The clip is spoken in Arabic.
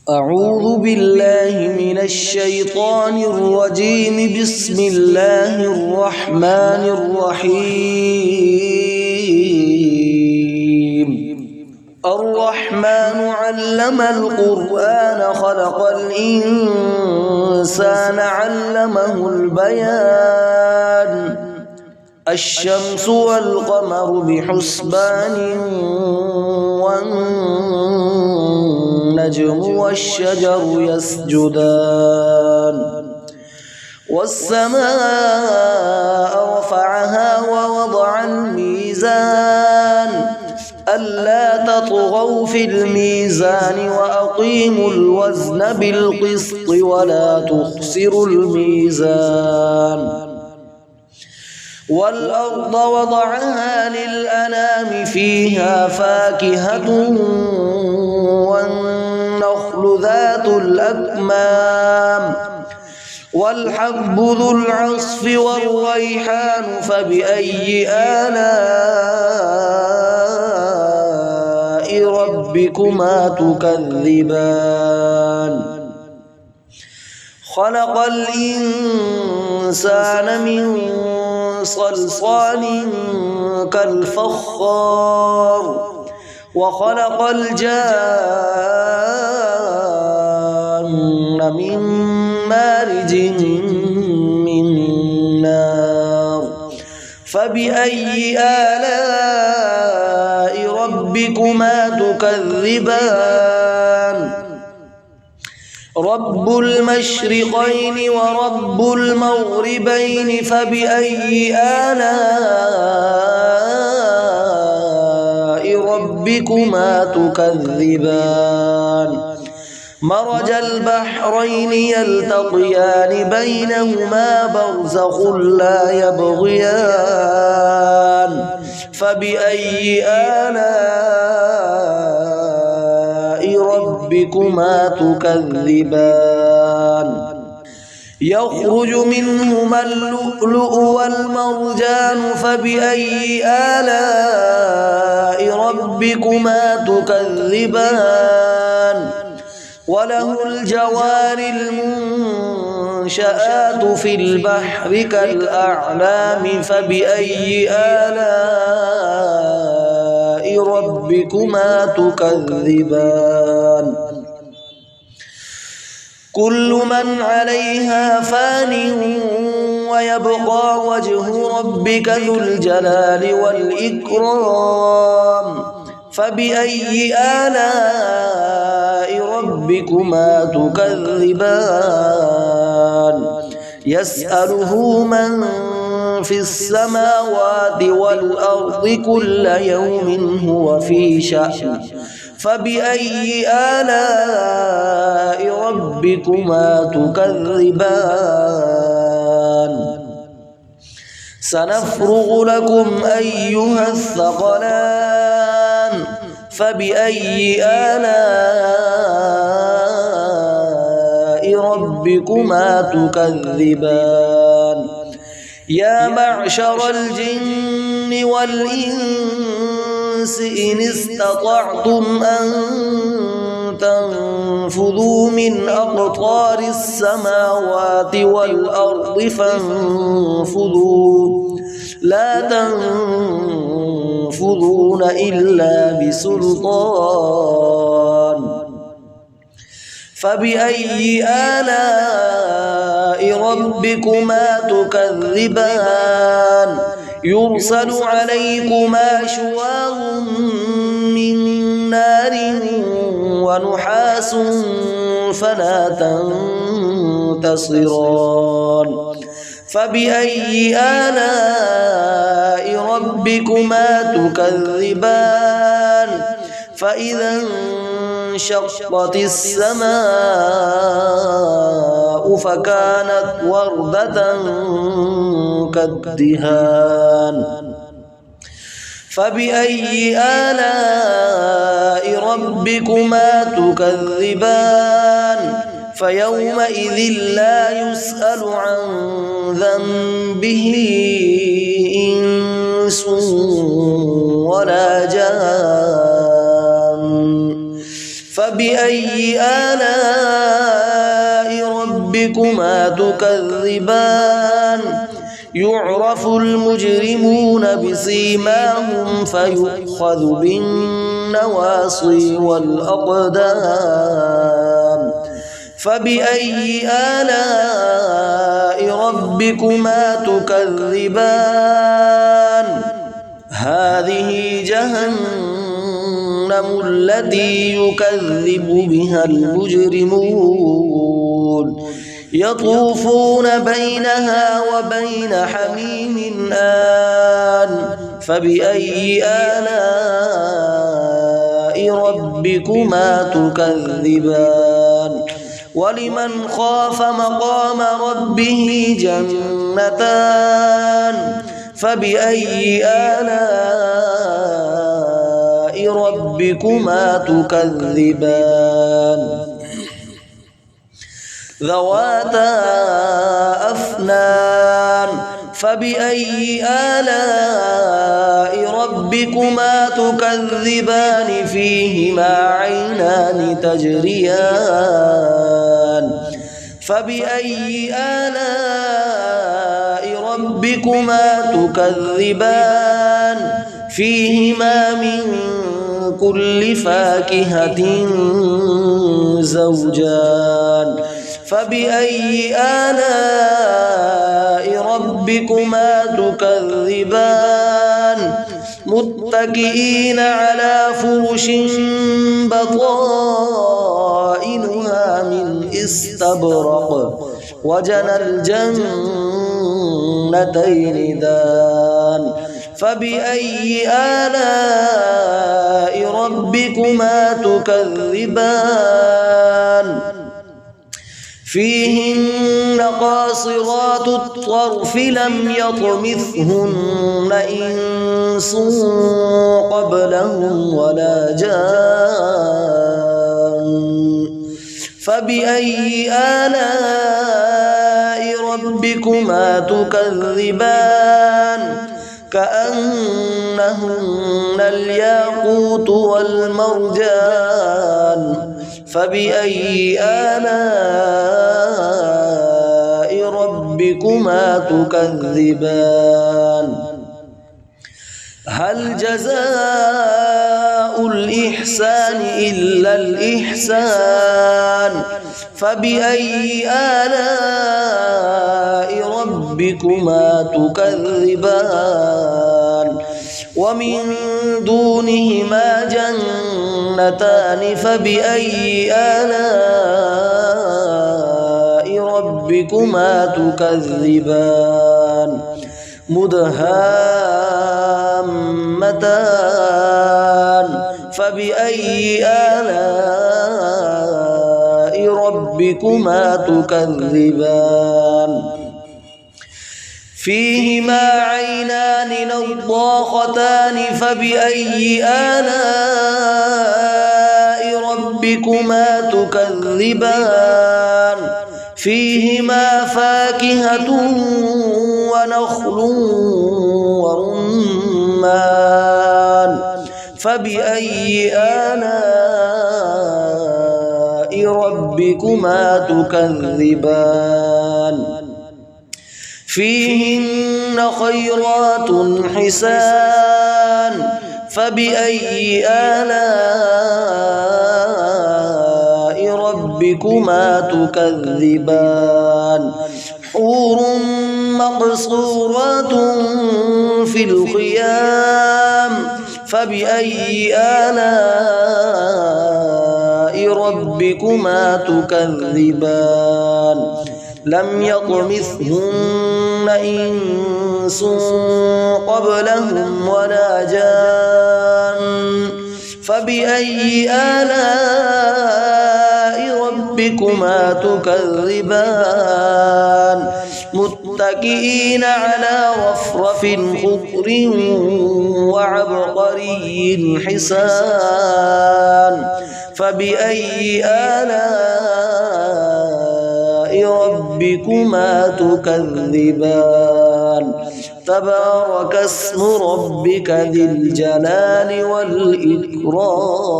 أعوذ بالله من الشيطان الرجيم. بسم الله الرحمن الرحيم. الرحمن علم القرآن خلق الإنسان علمه البيان. الشمس والقمر بحسبان والنجم والشجر يسجدان. والسماء رفعها ووضع الميزان ألا تطغوا في الميزان وأقيموا الوزن بالقسط ولا تخسروا الميزان. والأرض وضعها للأنام فيها فاكهة والنخل ذات الأكمام والحب ذو العصف والريحان فبأي آلاء ربكما تكذبان. خلق الإنسان من صلصال كالفخار وخلق الجان من مارج من نار فبأي آلاء ربكما تكذبان. رب المشرقين ورب المغربين فبأي آلاء ربكما تكذبان. مرج البحرين يلتقيان بينهما برزخ لا يبغيان فبأي آلاء ربكما تكذبان. يخرج منهما اللؤلؤ والمرجان فبأي آلاء ربكما تكذبان. وله الجوار المنشآت في البحر كالأعلام فبأي آلاء ربكما تكذبان. كل من عليها فان ويبقى وجه ربك ذو الجلال والإكرام فبأي آلاء ربكما تكذبان. يسأله من في السماوات والأرض كل يوم هو في شأن فبأي آلاء ربكما تكذبان. سنفرغ لكم أيها الثقلان فبأي آلاء ربكما تكذبان. يا معشر الجن والإنس إن استطعتم أن تنفذوا من أقطار السماوات والأرض فانفذوا لا تنفذون إلا بسلطان. فبأي آلاء ربكما تكذبان. يرسل عليكما شواظ من نار ونحاس فلا تنتصران. فبأي آلاء ربكما تكذبان. فإذا انشقت السماء فكانت وردة كالدهان فبأي آلاء ربكما تكذبان. فيومئذ لا يسأل عن ذنبه إنس ولا جان فبأي آلاء ربكما تكذبان يعرف المجرمون بسيماهم فيؤخذ بالنواصي والأقدام فبأي آلاء ربكما تكذبان هذه جهنم التي يكذب بها المجرمون يطوفون بينها وبين حميم آن فبأي آلاء ربكما تكذبان ولمن خاف مقام ربه جنتان فبأي آلاء ربكما تكذبان ذواتا أفنان فبأي آلاء ربكما تكذبان فيهما عينان تجريان فبأي آلاء ربكما تكذبان فيهما من كل فاكهة زوجان فبأي آلاء ربكما تكذبان متكئين على فرش بطائنها من استبرق وجنى الجنتين دان فبأي آلاء ربكما تكذبان فيهن قاصرات الطرف لم يطمثهن إنس قبلهم ولا جان فبأي آلاء ربكما تكذبان كأنهن الياقوت والمرجان فبأي آلاء ربكما تكذبان هل جزاء الإحسان إلا الإحسان فبأي آلاء ربكما تكذبان ومن دونهما جنتان فبأي آلاء ربكما تكذبان مدهامتان فبأي آلاء ربكما تكذبان فيهما عينان نضاختان فبأي آلاء ربكما تكذبان فيهما فاكهة ونخل ورمان فبأي آلاء ربكما تكذبان فيهن خيرات حسان فبأي آلاء ربكما تكذبان حور مقصورات في الخيام فبأي آلاء ربكما تكذبان لم يطمثهن إنس قبلهم ولا جان فبأي آلاء ربكما تكذبان متكئين على رفرف خضر وعبقري حسان فبأي آلاء ربكما تكذبان تبارك اسم ربك ذي الجلال والإكرام.